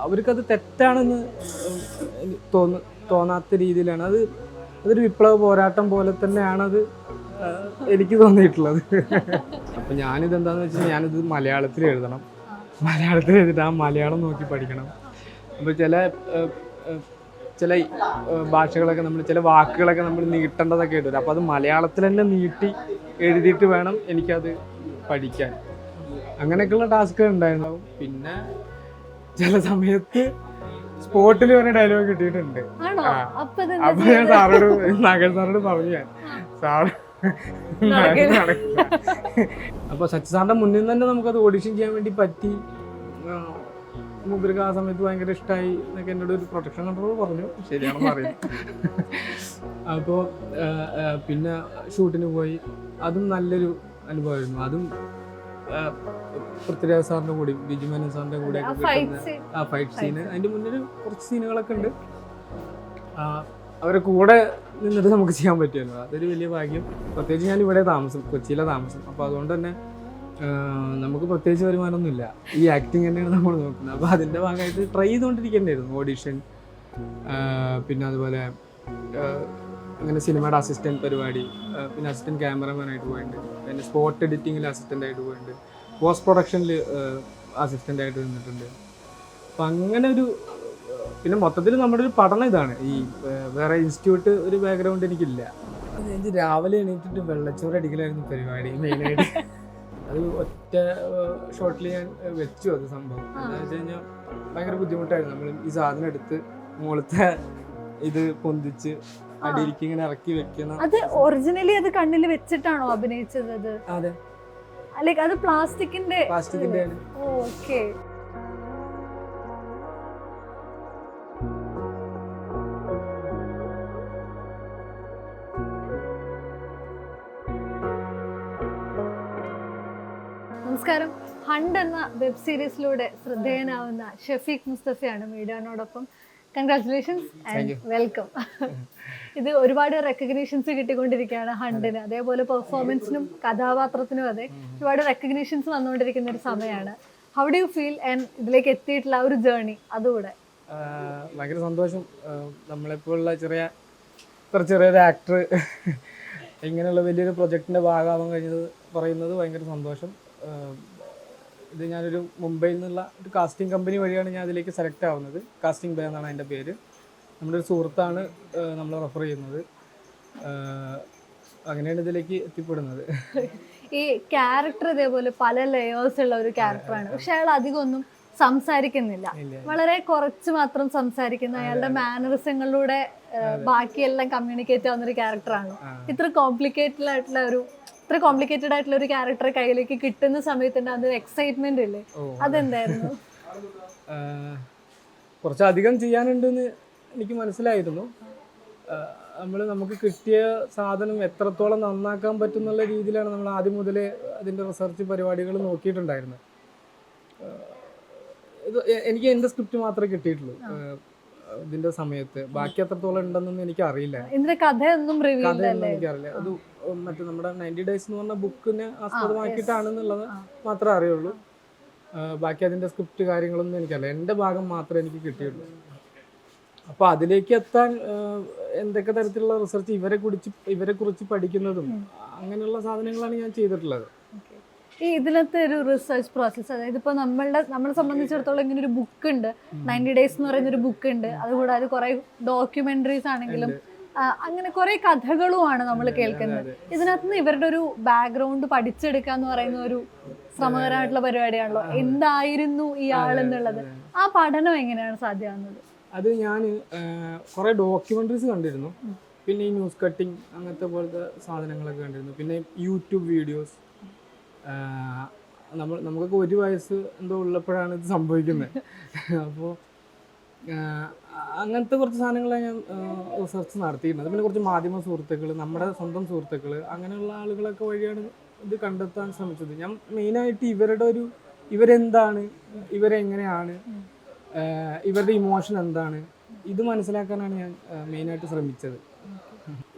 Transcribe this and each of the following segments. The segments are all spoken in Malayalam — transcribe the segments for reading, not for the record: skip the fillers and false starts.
അവർക്കത് തെറ്റാണെന്ന് തോന്നാത്ത രീതിയിലാണ് അതൊരു വിപ്ലവ പോരാട്ടം പോലെ തന്നെയാണത് എനിക്ക് തോന്നിയിട്ടുള്ളത്. അപ്പം ഞാനിതെന്താണെന്ന് വെച്ചാൽ ഞാനിത് മലയാളത്തിൽ എഴുതണം, മലയാളത്തിൽ എഴുതിയിട്ട് ആ മലയാളം നോക്കി പഠിക്കണം. അപ്പോൾ ചില ഭാഷകളൊക്കെ ചില വാക്കുകളൊക്കെ നമ്മൾ നീട്ടേണ്ടതൊക്കെ ഇടും. അപ്പോൾ അത് മലയാളത്തിൽ തന്നെ നീട്ടി എഴുതിയിട്ട് വേണം എനിക്കത് പഠിക്കാൻ. അങ്ങനെയൊക്കെയുള്ള ടാസ്കുകൾ ഉണ്ടായിരുന്നു. പിന്നെ ചില സമയത്ത് സ്പോട്ടിൽ വരെ ഡയലോഗ് കിട്ടിയിട്ടുണ്ട്. അപ്പൊ ഞാൻ സാറോട് നാഗൻ സാറോട് പറഞ്ഞു, ഞാൻ സാറ് അപ്പൊ സച്ചി സാറിന്റെ മുന്നിൽ തന്നെ നമുക്കത് ഓഡിഷൻ ചെയ്യാൻ വേണ്ടി പറ്റി. മൂപ്പർക്ക് ആ സമയത്ത് ഭയങ്കര ഇഷ്ടമായി എന്നൊക്കെ എന്നോട് ഒരു പ്രൊട്ടക്ഷൻ കൺട്രോൾ പറഞ്ഞു. ശരിയാണെന്ന് അറിയാം. അപ്പോൾ പിന്നെ ഷൂട്ടിന് പോയി. അതും നല്ലൊരു അനുഭവമായിരുന്നു. അതും പൃഥ്വിരാജ് സാറിന്റെ കൂടെ, ബിജു മേനോൻ സാറിന്റെ കൂടെ ആ ഫൈറ്റ് സീന്, അതിന്റെ മുന്നിൽ കുറച്ച് സീനുകളൊക്കെ ഉണ്ട്. അവരെ കൂടെ നിന്നിട്ട് നമുക്ക് ചെയ്യാൻ പറ്റുമല്ലോ, അതൊരു വലിയ ഭാഗ്യം. പ്രത്യേകിച്ച് ഞാൻ ഇവിടെ കൊച്ചിയിലെ താമസം. അപ്പോൾ അതുകൊണ്ട് തന്നെ നമുക്ക് പ്രത്യേകിച്ച് വരുമാനമൊന്നുമില്ല. ഈ ആക്ടിങ് തന്നെയാണ് നമ്മൾ നോക്കുന്നത്. അപ്പോൾ അതിൻ്റെ ഭാഗമായിട്ട് ട്രൈ ചെയ്തുകൊണ്ടിരിക്കേണ്ടായിരുന്നു. ഓഡിഷൻ, പിന്നെ അതുപോലെ അങ്ങനെ സിനിമയുടെ അസിസ്റ്റൻറ്റ് പരിപാടി, പിന്നെ അസിസ്റ്റൻറ്റ് ക്യാമറമാനായിട്ട് പോയിട്ടുണ്ട്, പിന്നെ സ്പോട്ട് എഡിറ്റിങ്ങിൽ അസിസ്റ്റൻ്റായിട്ട് പോയിട്ടുണ്ട്, പോസ്റ്റ് പ്രൊഡക്ഷനിൽ അസിസ്റ്റൻ്റായിട്ട് നിന്നിട്ടുണ്ട്. അപ്പം അങ്ങനെ പിന്നെ മൊത്തത്തിൽ നമ്മുടെ ഒരു പഠനം ഇതാണ്. ഈ വേറെ ഇൻസ്റ്റിറ്റ്യൂട്ട് ഒരു ബാക്ക്ഗ്രൗണ്ട് എനിക്കില്ല. എനിക്ക് രാവിലെ എണീറ്റിട്ട് വെള്ളച്ചോറ് അടിക്കലായിരുന്നു പരിപാടി മെയിനായിട്ട്. അത് ഒറ്റ ഷോട്ടിൽ ഞാൻ വെച്ചു. അത് സംഭവം എന്താണെന്ന് വെച്ച് കഴിഞ്ഞാൽ ഭയങ്കര ബുദ്ധിമുട്ടായിരുന്നു. നമ്മൾ ഈ സാധനം എടുത്ത് മുകളത്തെ ഇത് പൊന്തിച്ച് അടിയിലേക്ക് ഇങ്ങനെ ഇറക്കി വെക്കണം. അത് ഒറിജിനലി അത് കണ്ണിൽ വെച്ചിട്ടാണോ അഭിനയിച്ചത്? അതെ, ലൈക്ക് അത് പ്ലാസ്റ്റിക്കിന്റെ. ഓക്കേ. നമസ്കാരം. ഹണ്ട് എന്ന വെബ് സീരീസിലൂടെ ശ്രദ്ധേയനാവുന്ന ഷഫീഖ് മുസ്തഫയാണ് മീഡിയനോടൊപ്പം. Congratulations and welcome. ഇത് ഒരുപാട് റെക്കഗ്നീഷൻസ് കിട്ടിക്കൊണ്ടിരിക്കുകയാണ് ഹണ്ടിന്. അതേപോലെ പെർഫോമൻസിനും കഥാപാത്രത്തിനും അതെ ഒരുപാട് റെക്കഗ്നീഷൻസ് വന്നുകൊണ്ടിരിക്കുന്ന ഒരു സമയമാണ്. How do you feel and ഇതിലേക്ക് എത്തിയിട്ടുള്ള ഒരു ജേർണി? അതുകൂടെ ഭയങ്കര സന്തോഷം. നമ്മളെപ്പോലുള്ള ചെറിയൊരു ആക്ടർ ഇങ്ങനെയുള്ള വലിയൊരു പ്രൊജക്ടിൻ്റെ ഭാഗമാവാൻ കഴിഞ്ഞത് പറയുന്നത് ഭയങ്കര സന്തോഷം. ഇത് ഞാനൊരു മുംബൈയിൽ നിന്നുള്ള ഒരു കാസ്റ്റിംഗ് കമ്പനി വഴിയാണ് ഞാൻ അതിലേക്ക് സെലക്ട് ആവുന്നത്. കാസ്റ്റിംഗ് ബേ എന്നാണ് അതിൻ്റെ പേര്. നമ്മുടെ ഒരു സുഹൃത്താണ് നമ്മൾ റെഫർ ചെയ്യുന്നത്. അങ്ങനെയാണ് ഇതിലേക്ക് എത്തിപ്പെടുന്നത്. ഈ ക്യാരക്ടർ ഇതേപോലെ പല ലെയേഴ്സ് ഉള്ള ഒരു ക്യാരക്ടറാണ്. പക്ഷെ അയാൾ അധികം ഒന്നും സംസാരിക്കുന്നില്ല, വളരെ കുറച്ച് മാത്രം സംസാരിക്കുന്ന, അയാളുടെ മാനറിസങ്ങളിലൂടെ ബാക്കിയെല്ലാം കമ്മ്യൂണിക്കേറ്റ് ആവുന്ന ഒരു ക്യാരക്ടറാണ്. ഇത്ര കോംപ്ലിക്കേറ്റഡ് ആയിട്ടുള്ള ഒരു ക്യാരക്ടറെ കയ്യിലേക്ക് കിട്ടുന്ന സമയത്ത് അത് എക്സൈറ്റ്മെന്റ് ഇല്ലേ? അതെന്തായിരുന്നു? കുറച്ചധികം ചെയ്യാനുണ്ടെന്ന് എനിക്ക് മനസ്സിലായിരുന്നു. നമുക്ക് കിട്ടിയ സാധനം എത്രത്തോളം നന്നാക്കാൻ പറ്റുന്നുള്ള രീതിയിലാണ് നമ്മൾ ആദ്യം മുതലേ അതിൻ്റെ റിസർച്ച് പരിപാടികൾ നോക്കിയിട്ടുണ്ടായിരുന്നത്. എനിക്ക് എൻ്റെ സ്ക്രിപ്റ്റ് മാത്രമേ കിട്ടിയിട്ടുള്ളൂ ഇതിന്റെ സമയത്ത്. ബാക്കി എത്രത്തോളം ഉണ്ടെന്നൊന്നും എനിക്ക് അറിയില്ല. കഥയൊന്നും എനിക്കറിയില്ല. അത് മറ്റേ നമ്മുടെ 90 Days എന്ന് പറഞ്ഞ ബുക്കിനെ ആസ്പദമാക്കിയിട്ടാണെന്നുള്ളത് മാത്രമേ അറിയുള്ളൂ. ബാക്കി അതിന്റെ സ്ക്രിപ്റ്റ് കാര്യങ്ങളൊന്നും എനിക്കറിയില്ല. എൻ്റെ ഭാഗം മാത്രമേ എനിക്ക് കിട്ടിയുള്ളൂ. അപ്പൊ അതിലേക്ക് എത്താൻ എന്തൊക്കെ തരത്തിലുള്ള റിസർച്ച് ഇവരെ കുറിച്ച് പഠിക്കുന്നതും അങ്ങനെയുള്ള സാധനങ്ങളാണ് ഞാൻ ചെയ്തിട്ടുള്ളത്. ഈ ഇതിനകത്ത് ഒരു റിസർച്ച് പ്രോസസ്സ്, അതായത് ഇപ്പോൾ നമ്മളെ സംബന്ധിച്ചിടത്തോളം ഇങ്ങനെ ഒരു ബുക്ക് ഉണ്ട്, 90 Days എന്ന് പറയുന്ന ഒരു ബുക്ക് ഉണ്ട്. അതുകൂടാതെ കുറെ ഡോക്യുമെന്ററീസ് ആണെങ്കിലും അങ്ങനെ കുറെ കഥകളുമാണ് നമ്മൾ കേൾക്കുന്നത്. ഇതിനകത്ത് ഇവരുടെ ഒരു ബാക്ക്ഗ്രൗണ്ട് പഠിച്ചെടുക്കുക എന്ന് പറയുന്ന ഒരു ശ്രമകരമായിട്ടുള്ള പരിപാടിയാണല്ലോ. എന്തായിരുന്നു ഇയാൾ എന്നുള്ളത്, ആ പഠനം എങ്ങനെയാണ് സാധ്യമാകുന്നത്? അത് ഞാൻ കുറെ ഡോക്യുമെന്ററീസ് കണ്ടിരുന്നു. പിന്നെ ഈ ന്യൂസ് കട്ടിങ് അങ്ങനത്തെ പോലത്തെ സാധനങ്ങളൊക്കെ കണ്ടിരുന്നു. പിന്നെ യൂട്യൂബ് വീഡിയോസ്. നമുക്കൊക്കെ 1 വയസ്സ് എന്തോ ഉള്ളപ്പോഴാണ് ഇത് സംഭവിക്കുന്നത്. അപ്പോൾ അങ്ങനത്തെ കുറച്ച് സാധനങ്ങളെ ഞാൻ റിസർച്ച് നടത്തിയിരുന്നത്. പിന്നെ കുറച്ച് മാധ്യമ സുഹൃത്തുക്കൾ, നമ്മുടെ സ്വന്തം സുഹൃത്തുക്കൾ, അങ്ങനെയുള്ള ആളുകളൊക്കെ വഴിയാണ് ഇത് കണ്ടെത്താൻ ശ്രമിച്ചത്. ഞാൻ മെയിനായിട്ട് ഇവരെന്താണ്, ഇവരെങ്ങനെയാണ്, ഇവരുടെ ഇമോഷൻ എന്താണ്, ഇത് മനസ്സിലാക്കാനാണ് ഞാൻ മെയിനായിട്ട് ശ്രമിച്ചത്.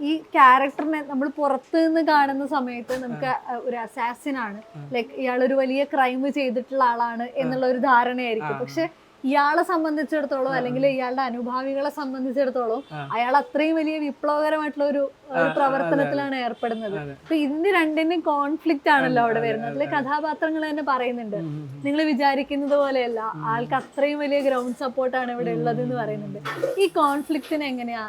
ഈ ക്യാരക്ടറിനെ നമ്മൾ പുറത്ത് നിന്ന് കാണുന്ന സമയത്ത് നമുക്ക് ഒരു അസാസിനാണ്, ലൈക്ക് ഇയാളൊരു വലിയ ക്രൈം ചെയ്തിട്ടുള്ള ആളാണ് എന്നുള്ള ഒരു ധാരണയായിരിക്കും. പക്ഷെ ഇയാളെ സംബന്ധിച്ചിടത്തോളം അല്ലെങ്കിൽ ഇയാളുടെ അനുഭാവികളെ സംബന്ധിച്ചിടത്തോളം അയാൾ അത്രയും വലിയ വിപ്ലവകരമായിട്ടുള്ള ഒരു പ്രവർത്തനത്തിലാണ് ഏർപ്പെടുന്നത്. അപ്പൊ ഇതിന് രണ്ടിനും കോൺഫ്ലിക്റ്റ് ആണല്ലോ അവിടെ വരുന്നത്. അതിലെ കഥാപാത്രങ്ങൾ തന്നെ പറയുന്നുണ്ട്, നിങ്ങൾ വിചാരിക്കുന്നത് പോലെയല്ല, ആൾക്ക് അത്രയും വലിയ ഗ്രൗണ്ട് സപ്പോർട്ടാണ് ഇവിടെ ഉള്ളത് എന്ന് പറയുന്നുണ്ട്. ഈ കോൺഫ്ലിക്റ്റിനെ എങ്ങനെയാ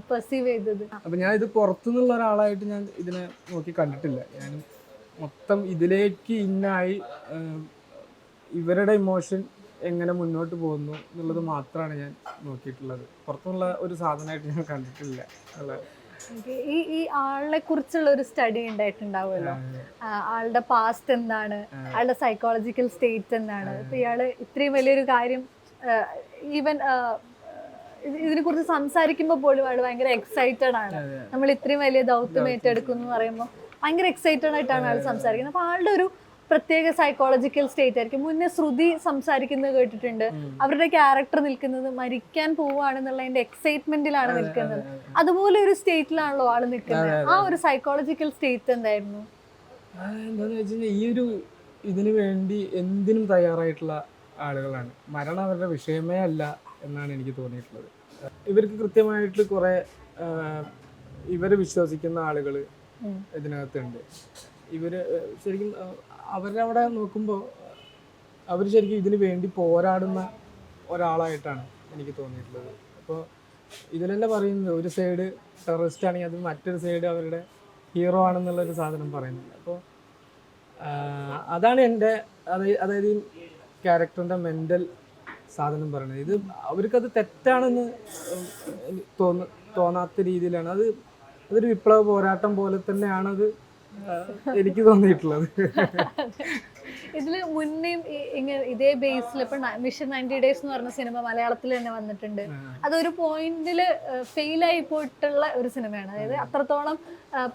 പെർസീവ് ചെയ്തത്? അപ്പൊ ഞാൻ ഇത് പുറത്തുനിന്നുള്ള ഒരാളായിട്ട് ഞാൻ ഇതിനെ നോക്കി കണ്ടിട്ടില്ല. ഞാൻ മൊത്തം ഇതിലേക്ക് ഇന്നായി ഇവരുടെ ഇമോഷൻ എങ്ങനെ മുന്നോട്ട് പോകുന്നു എന്നുള്ളത് മാത്രമാണ് ഞാൻ നോക്കിയിട്ടുള്ളത്. പുറത്തുള്ള ഒരു സാധനമായിട്ട് ഞാൻ കണ്ടിട്ടില്ല. ഈ ആളെ കുറിച്ചുള്ള ഒരു സ്റ്റഡി ഉണ്ടായിട്ടുണ്ടാവുമല്ലോ, ആളുടെ പാസ്റ്റ് എന്താണ്, ആളുടെ സൈക്കോളജിക്കൽ സ്റ്റേറ്റ് എന്താണ്. ഇപ്പൊ ഇയാള് ഇത്രയും വലിയൊരു കാര്യം ഈവൻ ഇതിനെ കുറിച്ച് സംസാരിക്കുമ്പോൾ പോലും അയാൾ ഭയങ്കര എക്സൈറ്റഡ് ആണ്. നമ്മൾ ഇത്രയും വലിയ ദൗത്യം ഏറ്റെടുക്കും എന്ന് പറയുമ്പോൾ ഭയങ്കര എക്സൈറ്റഡ് ആയിട്ടാണ് ആൾ സംസാരിക്കുന്നത്. അപ്പൊ ആളുടെ ഒരു പ്രത്യേക സൈക്കോളജിക്കൽ സ്റ്റേറ്റ് ആയിരിക്കും. മുന്നേ ശ്രുതി സംസാരിക്കുന്നത് കേട്ടിട്ടുണ്ട്, അവരുടെ ക്യാരക്ടർ നിൽക്കുന്നത് മരിക്കാൻ പോവുകയാണെന്നുള്ളതിന്റെ എക്സൈറ്റ്മെന്റിലാണ് നിൽക്കുന്നത്. അതുപോലെ ഒരു സ്റ്റേറ്റിലാണല്ലോ ആള് നിൽക്കുന്നത്. ആ ഒരു സൈക്കോളജിക്കൽ സ്റ്റേറ്റ് എന്തായിരുന്നു? എന്താന്ന് വെച്ച് കഴിഞ്ഞാൽ ഈ ഒരു ഇതിനു വേണ്ടി എന്തിനും തയ്യാറായിട്ടുള്ള ആളുകളാണ്. മരണം അവരുടെ വിഷയമേ അല്ല എന്നാണ് എനിക്ക് തോന്നിയിട്ടുള്ളത്. ഇവർക്ക് കൃത്യമായിട്ട് കുറെ ഇവരെ വിശ്വസിക്കുന്ന ആളുകൾ ഇതിനകത്തുണ്ട്. ഇവര് ശരിക്കും അവരവിടെ നോക്കുമ്പോൾ അവർ ശരിക്കും ഇതിനു വേണ്ടി പോരാടുന്ന ഒരാളായിട്ടാണ് എനിക്ക് തോന്നിയിട്ടുള്ളത്. അപ്പോൾ ഇതിലെന്നെ പറയുന്നത് ഒരു സൈഡ് ടെററിസ്റ്റ് ആണെങ്കിൽ അത് മറ്റൊരു സൈഡ് അവരുടെ ഹീറോ ആണെന്നുള്ളൊരു സാധനം പറയുന്നുണ്ട്. അപ്പോൾ അതാണ് എൻ്റെ അതായത് ഈ ക്യാരക്ടറിൻ്റെ മെൻ്റൽ സാധനം പറയുന്നത്. ഇത് അവർക്കത് തെറ്റാണെന്ന് തോന്നാത്ത രീതിയിലാണ് അതൊരു വിപ്ലവ പോരാട്ടം പോലെ തന്നെയാണത് എനിക്ക് തോന്നിയിട്ടുള്ളത്. ഇതില് മുന്നേയും ഇങ്ങനെ ഇതേ ബേസിൽ ഇപ്പൊ മിഷൻ 90 ഡേയ്സ് എന്ന് പറഞ്ഞ സിനിമ മലയാളത്തിൽ തന്നെ വന്നിട്ടുണ്ട്. അതൊരു പോയിന്റില് ഫെയിലായി പോയിട്ടുള്ള ഒരു സിനിമയാണ്. അതായത് അത്രത്തോളം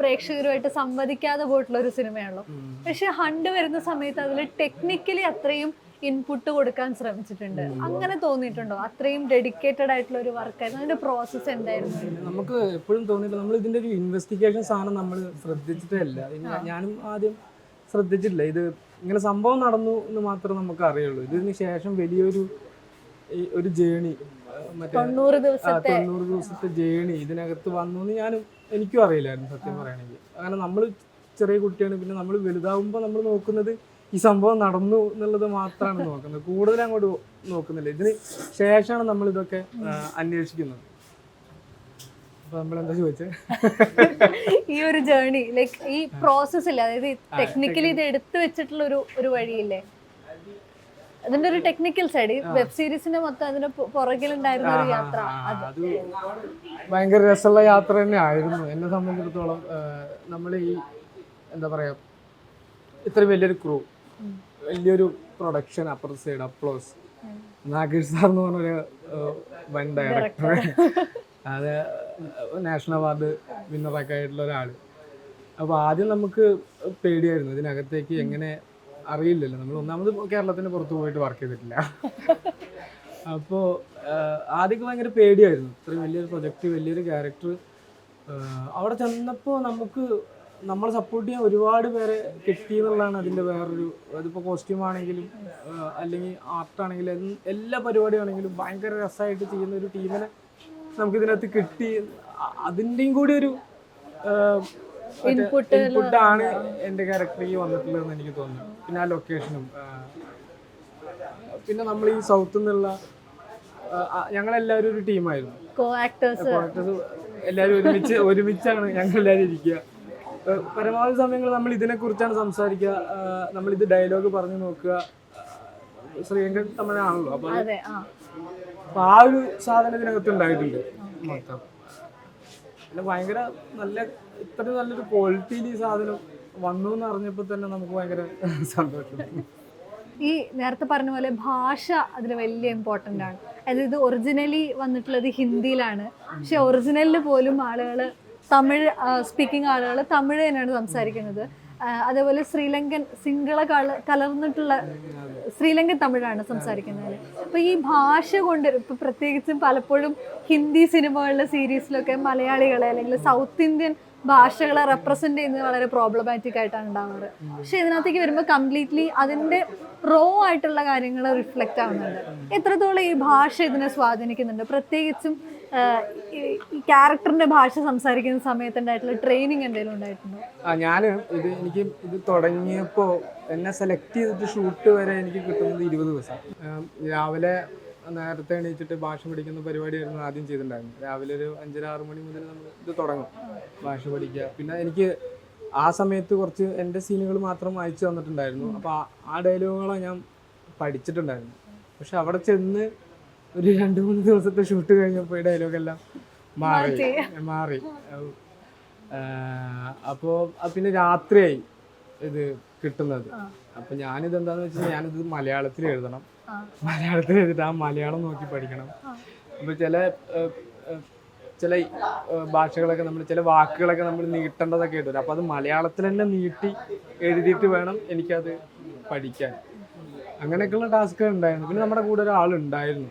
പ്രേക്ഷകരുമായിട്ട് സംവദിക്കാതെ പോയിട്ടുള്ള ഒരു സിനിമയാണല്ലോ. പക്ഷെ ഹണ്ട് വരുന്ന സമയത്ത് അതിൽ ടെക്നിക്കലി അത്രയും ഇൻപുട്ട് കൊടുക്കാൻ ശ്രമിച്ചിട്ടുണ്ട്. അങ്ങനെ തോന്നിയിട്ടുണ്ടോ? അത്രയും ഡെഡിക്കേറ്റഡ് ആയിട്ടുള്ള ഒരു വർക്കായിരുന്നു. അതിന്റെ പ്രോസസ്സ് എന്തായിരുന്നു? നമുക്ക് എപ്പോഴും തോന്നിയില്ല, നമ്മൾ ഇതിന്റെ ഒരു ഇൻവെസ്റ്റിഗേഷൻ സാധനം നമ്മൾ ശ്രദ്ധിച്ചിട്ടേ ഇല്ല. ഞാനും ആദ്യം ശ്രദ്ധിച്ചിട്ടില്ല. ഇത് ഇങ്ങനെ സംഭവം നടന്നു എന്ന് മാത്രമേ നമുക്ക് അറിയുള്ളൂ. ഇതിന് ശേഷം വലിയൊരു ഒരു ജേണി, മറ്റേ 90 ദിവസത്തെ ജേണി ഇതിനകത്ത് വന്നു എന്ന് എനിക്കും അറിയില്ലായിരുന്നു സത്യം പറയുകയാണെങ്കിൽ. അങ്ങനെ നമ്മൾ ചെറിയ കുട്ടിയാണ്, പിന്നെ നമ്മൾ വലുതാവുമ്പോൾ നമ്മൾ നോക്കുന്നത് ഈ സംഭവം നടന്നു എന്നുള്ളത് മാത്രമാണ് നോക്കുന്നത്, കൂടുതൽ അങ്ങോട്ട് നോക്കുന്നില്ല. ഇതിന് ശേഷമാണ് നമ്മൾ ഇതൊക്കെ അന്വേഷിക്കുന്നത്. അപ്പൊ നമ്മളെന്താ ചോദിച്ചത്? ഈ ഒരു ജേർണി ലൈക്ക് ഈ പ്രോസസ് ഇല്ല, അതായത് ടെക്നിക്കലി ഇത് എടുത്തു വെച്ചിട്ടുള്ള ഒരു വഴിയില്ലേ, അതിന്റെ ഒരു ടെക്നിക്കൽ സൈഡ് വെബ് സീരീസിന്റെ മൊത്തം അതിന്റെ പുറകിലുണ്ടായിരുന്ന ഒരു യാത്ര, അത് ഭയങ്കര രസമുള്ള യാത്ര തന്നെ ആയിരുന്നു എന്നെ സംബന്ധിച്ചിടത്തോളം. നമ്മൾ ഈ എന്താ പറയാ, ഇത്ര വലിയൊരു ക്രൂ, വലിയൊരു production, upper side applause, Nagesh sir എന്ന് പറഞ്ഞൊരു വൻ ഡയറക്ടർ, അത് നാഷണൽ അവാർഡ് വിന്നറൊക്കെ ആയിട്ടുള്ള ഒരാൾ. അപ്പോൾ ആദ്യം നമുക്ക് പേടിയായിരുന്നു ഇതിനകത്തേക്ക് എങ്ങനെ, അറിയില്ലല്ലോ, നമ്മൾ ഒന്നാമത് കേരളത്തിന് പുറത്ത് പോയിട്ട് വർക്ക് ചെയ്തിട്ടില്ല. അപ്പോൾ ആദ്യമൊക്കെ ഭയങ്കര പേടിയായിരുന്നു. ഇത്രയും വലിയൊരു പ്രൊജക്റ്റ്, വലിയൊരു ക്യാരക്ടർ. അവിടെ ചെന്നപ്പോൾ നമുക്ക് നമ്മളെ സപ്പോർട്ട് ചെയ്യാൻ ഒരുപാട് പേരെ കിട്ടി എന്നുള്ളതാണ് അതിൻ്റെ വേറൊരു. അതിപ്പോൾ കോസ്റ്റ്യൂം ആണെങ്കിലും അല്ലെങ്കിൽ ആർട്ടാണെങ്കിലും എല്ലാ പരിപാടിയാണെങ്കിലും ഭയങ്കര രസമായിട്ട് ചെയ്യുന്ന ഒരു ടീമിനെ നമുക്കിതിനകത്ത് കിട്ടി. അതിൻ്റെയും കൂടി ഒരു ഇൻപുട്ടാണ് എൻ്റെ ക്യാരക്ടറിലേക്ക് വന്നിട്ടുള്ളതെന്ന് എനിക്ക് തോന്നുന്നു. പിന്നെ ആ ലൊക്കേഷനും, പിന്നെ നമ്മൾ ഈ സൗത്ത് നിന്നുള്ള ഞങ്ങളെല്ലാവരും ഒരു ടീമായിരുന്നു. ആക്ടേഴ്സ് എല്ലാവരും ഒരുമിച്ചാണ് ഞങ്ങളെല്ലാവരും ഇരിക്കുക. പരമാവധി സമയങ്ങൾ നമ്മൾ ഇതിനെക്കുറിച്ചാണ് സംസാരിക്കുക. നമ്മളിത് ഡയലോഗ് പറഞ്ഞു നോക്കുക. ശ്രീലങ്കൻ തമിഴാണല്ലോ, അപ്പൊ ആ ഒരു സാധനം ഇതിനകത്ത് ഉണ്ടായിട്ടുണ്ട് മൊത്തം. പിന്നെ ഭയങ്കര ഇത്രയും നല്ലൊരു ക്വാളിറ്റിയിൽ ഈ സാധനം വന്നു എന്ന് അറിഞ്ഞപ്പോൾ തന്നെ നമുക്ക് ഭയങ്കര സന്തോഷം. ഈ നേരത്തെ പറഞ്ഞ പോലെ ഭാഷ അതിൽ വലിയ ഇമ്പോർട്ടൻ്റ് ആണ്. അതായത് ഇത് ഒറിജിനലി വന്നിട്ടുള്ളത് ഹിന്ദിയിലാണ്, പക്ഷെ ഒറിജിനലിൽ പോലും ആളുകൾ തമിഴ് സ്പീക്കിംഗ് ആളുകൾ തമിഴ് തന്നെയാണ് സംസാരിക്കുന്നത്. അതേപോലെ സിംഗള കലർന്നിട്ടുള്ള ശ്രീലങ്കൻ തമിഴാണ് സംസാരിക്കുന്നത്. അപ്പോൾ ഈ ഭാഷ കൊണ്ട് ഇപ്പോൾ പ്രത്യേകിച്ചും പലപ്പോഴും ഹിന്ദി സിനിമകളിലെ സീരീസിലൊക്കെ മലയാളികളെ അല്ലെങ്കിൽ സൗത്ത് ഇന്ത്യൻ ഭാഷകളെ റെപ്രസെന്റ് ചെയ്യുന്നത് വളരെ പ്രോബ്ലമാറ്റിക് ആയിട്ടാണ് ഉണ്ടാവാറ്. പക്ഷെ ഇതിനകത്തേക്ക് വരുമ്പോൾ കംപ്ലീറ്റ്ലി അതിന്റെ റോ ആയിട്ടുള്ള കാര്യങ്ങൾ റിഫ്ലക്റ്റ് ആവുന്നുണ്ട്. എത്രത്തോളം ഈ ഭാഷ ഇതിനെ സ്വാധീനിക്കുന്നുണ്ട്, പ്രത്യേകിച്ചും ഈ ക്യാരക്ടറിന്റെ ഭാഷ സംസാരിക്കുന്ന സമയത്തുണ്ടായിട്ടുള്ള ട്രെയിനിങ് എന്തെങ്കിലും ഉണ്ടായിട്ടുണ്ടോ? ഞാൻ എനിക്ക് ഇത് തുടങ്ങിയപ്പോൾ എന്നെ സെലക്ട് ചെയ്തിട്ട് ഷൂട്ട് വരെ എനിക്ക് കിട്ടുന്നത് 20 ദിവസം. രാവിലെ നേരത്തെ എണീച്ചിട്ട് ഭാഷ പഠിക്കുന്ന പരിപാടിയായിരുന്നു ആദ്യം ചെയ്തിട്ടുണ്ടായിരുന്നത്. രാവിലെ ഒരു 5-6 മണി മുതൽ നമ്മൾ ഇത് തുടങ്ങും ഭാഷ പഠിക്കുക. പിന്നെ എനിക്ക് ആ സമയത്ത് കുറച്ച് എൻ്റെ സീനുകൾ മാത്രം അയച്ചു തന്നിട്ടുണ്ടായിരുന്നു. അപ്പോൾ ആ ഡയലോഗുകളെ ഞാൻ പഠിച്ചിട്ടുണ്ടായിരുന്നു. പക്ഷെ അവിടെ ചെന്ന് ഒരു 2-3 ദിവസത്തെ ഷൂട്ട് കഴിഞ്ഞപ്പോൾ ഈ ഡയലോഗെല്ലാം മാറി. അപ്പോൾ പിന്നെ രാത്രിയായി ഇത് കിട്ടുന്നത്. അപ്പം ഞാനിത് എന്താണെന്ന് വെച്ചാൽ ഞാനിത് മലയാളത്തിൽ എഴുതണം. മലയാളത്തിൽ എഴുതിയിട്ട് ആ മലയാളം നോക്കി പഠിക്കണം. അപ്പോൾ ചില ഭാഷകളൊക്കെ നമ്മൾ ചില വാക്കുകളൊക്കെ നമ്മൾ നീട്ടേണ്ടതൊക്കെ ഇട്ടില്ല. അപ്പോൾ അത് മലയാളത്തിൽ തന്നെ നീട്ടി എഴുതിയിട്ട് വേണം എനിക്കത് പഠിക്കാൻ. അങ്ങനെയൊക്കെയുള്ള ടാസ്കുകൾ ഉണ്ടായിരുന്നു. പിന്നെ നമ്മുടെ കൂടെ ഒരാളുണ്ടായിരുന്നു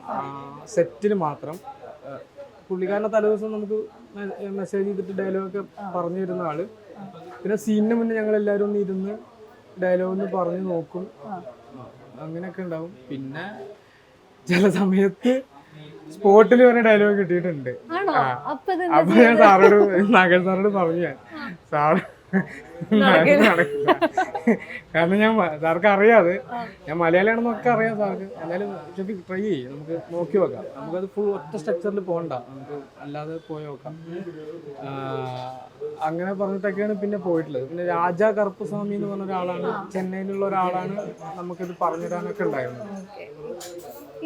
സെറ്റിൽ മാത്രം. പുള്ളിക്കാരനെ തലേദിവസം നമുക്ക് മെസ്സേജ് ചെയ്തിട്ട് ഡയലോഗൊക്കെ പറഞ്ഞു തരുന്ന ആള്. പിന്നെ സീനിന് മുന്നേ ഞങ്ങളെല്ലാവരും ഒന്ന് ഇരുന്ന് ഡയലോഗൊന്ന് പറഞ്ഞു നോക്കും. അങ്ങനെയൊക്കെ ഉണ്ടാവും. പിന്നെ ചില സമയത്ത് സ്പോട്ടിൽ വരെ ഡയലോഗ് കിട്ടിയിട്ടുണ്ട്. അപ്പൊ ഞാൻ സാറോട് നാഗൽ സാറോട് പറഞ്ഞു, സാറ് നടക്കില്ല. കാരണം സാർക്ക് അറിയാതെ ഞാൻ മലയാളിയാണെന്നൊക്കെ അറിയാം സാർക്ക്. എന്നാലും ട്രൈ ചെയ്യും, നമുക്ക് നോക്കി നോക്കാം. നമുക്കത് ഫുൾ ഒറ്റ സ്ട്രക്ചറിൽ പോകണ്ട, നമുക്ക് അല്ലാതെ പോയി നോക്കാം. അങ്ങനെ പറഞ്ഞിട്ടൊക്കെയാണ് പിന്നെ പോയിട്ടുള്ളത്. പിന്നെ രാജാ കറുപ്പസ്വാമി എന്ന് പറഞ്ഞ ഒരാളാണ്, ചെന്നൈയിലുള്ള ഒരാളാണ് നമുക്കിത് പറഞ്ഞിടാനൊക്കെ ഉണ്ടായിരുന്നത്.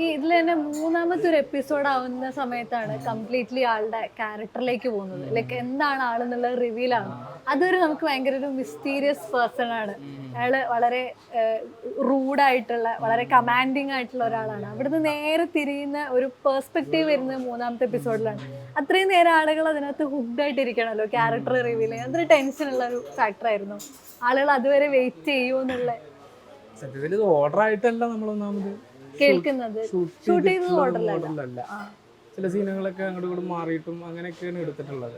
ഈ ഇതിൽ തന്നെ 3-ാമത്തെ ഒരു എപ്പിസോഡ് ആവുന്ന സമയത്താണ് കംപ്ലീറ്റ്ലി ആളുടെ ക്യാരക്ടറിലേക്ക് പോകുന്നത്. ലൈക്ക് എന്താണ് ആളെന്നുള്ളത് റിവീൽ ആണ്. അതൊരു നമുക്ക് ഭയങ്കര ഒരു മിസ്റ്റീരിയസ് പേഴ്സൺ ആണ്. അയാള് വളരെ റൂഡായിട്ടുള്ള, വളരെ കമാൻഡിങ് ആയിട്ടുള്ള ഒരാളാണ്. അവിടുന്ന് നേരെ തിരിയുന്ന ഒരു പെർസ്പെക്റ്റീവ് വരുന്നത് 3-ാമത്തെ എപ്പിസോഡിലാണ്. അത്രയും നേരം ആളുകൾ അതിനകത്ത് ഹുക്ഡ് ആയിട്ടിരിക്കണമല്ലോ ക്യാരക്ടർ റിവീൽ ചെയ്യാൻ. അതൊരു ടെൻഷനുള്ള ഒരു ഫാക്ടറായിരുന്നു. ആളുകൾ അതുവരെ വെയിറ്റ് ചെയ്യുമോ എന്നുള്ള. സത്യത്തിൽ ഇത് ഓർഡർ ആയിട്ടല്ല നമ്മളൊന്നാമത് കേൾക്കുന്നത്, ഷൂട്ട് ചെയ്തത് ഓർഡറിലല്ല. ചില സീനുകളൊക്കെ അങ്ങോട്ട് കൂടെ മാറിയിട്ടും അങ്ങനെയൊക്കെയാണ് എടുത്തിട്ടുള്ളത്.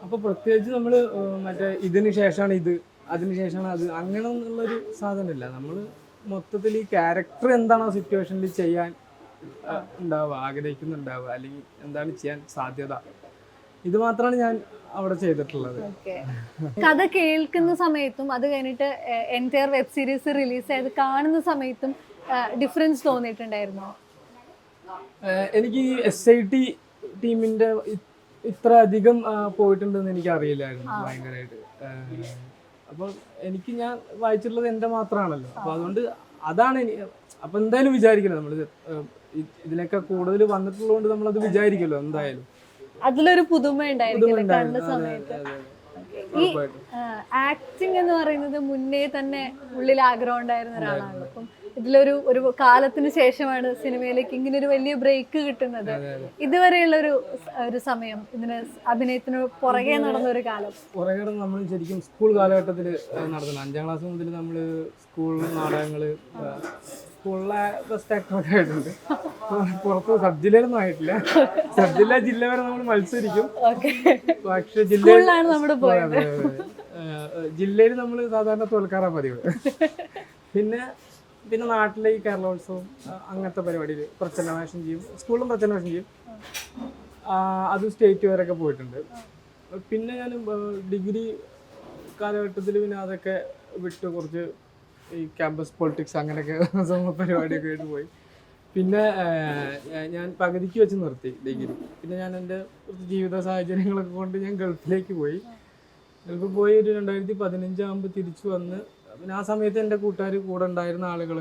അപ്പൊ പ്രത്യേകിച്ച് നമ്മള് മറ്റേ ഇതിന് ശേഷമാണ് ഇത്, അതിന് ശേഷമാണ് അത്, അങ്ങനെ ഉള്ളൊരു സാധനമില്ല. നമ്മൾ മൊത്തത്തിൽ ഈ ക്യാരക്ടർ എന്താണോ സിറ്റുവേഷനിൽ ചെയ്യാൻ ഉണ്ടാവുക, ആഗ്രഹിക്കുന്നുണ്ടാവുക, അല്ലെങ്കിൽ എന്താണ് ചെയ്യാൻ സാധ്യത, ഇത് മാത്രമാണ് ഞാൻ അവിടെ ചെയ്തിട്ടുള്ളത്. കഥ കേൾക്കുന്ന സമയത്തും അത് കഴിഞ്ഞിട്ട് എൻറ്റയർ വെബ് സീരീസ് റിലീസ് ചെയ്ത് കാണുന്ന സമയത്തും ഡിഫറൻസ് തോന്നിയിട്ടുണ്ടായിരുന്നോ? എനിക്ക് ഈ SIT ടീമിന്റെ ഇത്ര അധികം പോയിട്ടുണ്ടെന്ന് എനിക്ക് അറിയില്ലായിരുന്നു ഭയങ്കരമായിട്ട്. അപ്പോൾ എനിക്ക് ഞാൻ വായിച്ചിട്ടുള്ളത് എൻ്റെ മാത്രമാണല്ലോ. അപ്പോൾ അതുകൊണ്ട് അതാണ് അപ്പോൾ എന്തായാലും വിചാരിക്കണം നമ്മൾ ഇതിനൊക്കെ കൂടുതൽ വന്നിട്ടുള്ളതുകൊണ്ട് നമ്മളത് വിചാരിക്കുമല്ലോ എന്തായാലും. അതിലൊരു പുതുമ ഉണ്ടായിരിക്കും കണ്ട സമയത്ത്. ഈ ആക്ടിങ് എന്ന് പറയുന്നത് മുന്നേ തന്നെ ഉള്ളിൽ ആഗ്രഹം ഉണ്ടായിരുന്ന ഒരാളാണ്. അപ്പം ഇതിലൊരു കാലത്തിന് ശേഷമാണ് സിനിമയിലേക്ക് ഇങ്ങനെ ഒരു വലിയ ബ്രേക്ക് കിട്ടുന്നത്. ഇതുവരെയുള്ള ഒരു സമയം ഇതിന് അഭിനയത്തിന് പുറകെ നടന്ന ഒരു കാലം. പുറകെ നമ്മൾ ശരിക്കും സ്കൂൾ കാലഘട്ടത്തിൽ നടത്തുന്നത് 5ാം ക്ലാസ് മുതൽ നമ്മൾ സ്കൂൾ നാടകങ്ങള്, സ്കൂളിലെ ബെസ്റ്റ് ആക്ടറൊക്കെ ആയിട്ടുണ്ട്. പുറത്ത് സബ് ജില്ലയിലൊന്നും ആയിട്ടില്ല. സബ് ജില്ല വരെ നമ്മൾ മത്സരിക്കും. പക്ഷെ ജില്ലയിൽ നമ്മൾ സാധാരണ തോൽക്കാറാ പതിവ്. പിന്നെ നാട്ടിലെ ഈ കേരളോത്സവം അങ്ങനത്തെ പരിപാടിയിൽ പ്രച്ഛന്നവേഷം ചെയ്യും. സ്കൂളിലും പ്രച്ഛന്നവേഷം ചെയ്യും. അത് സ്റ്റേറ്റ് വരെയൊക്കെ പോയിട്ടുണ്ട്. പിന്നെ ഞാൻ ഡിഗ്രി കാലഘട്ടത്തിൽ പിന്നെ അതൊക്കെ വിട്ട് കുറച്ച് ഈ ക്യാമ്പസ് പൊളിറ്റിക്സ് അങ്ങനെയൊക്കെ പരിപാടിയൊക്കെ ആയിട്ട് പോയി. പിന്നെ ഞാൻ പകുതിക്ക് വെച്ച് നിർത്തി ഡിഗ്രി. പിന്നെ ഞാൻ എൻ്റെ ജീവിത സാഹചര്യങ്ങളൊക്കെ കൊണ്ട് ഞാൻ ഗൾഫിലേക്ക് പോയി. ഗൾഫിൽ പോയി ഒരു 2015 ആകുമ്പോൾ തിരിച്ചു വന്ന്. പിന്നെ ആ സമയത്ത് എൻ്റെ കൂട്ടുകാർ കൂടെ ഉണ്ടായിരുന്ന ആളുകൾ,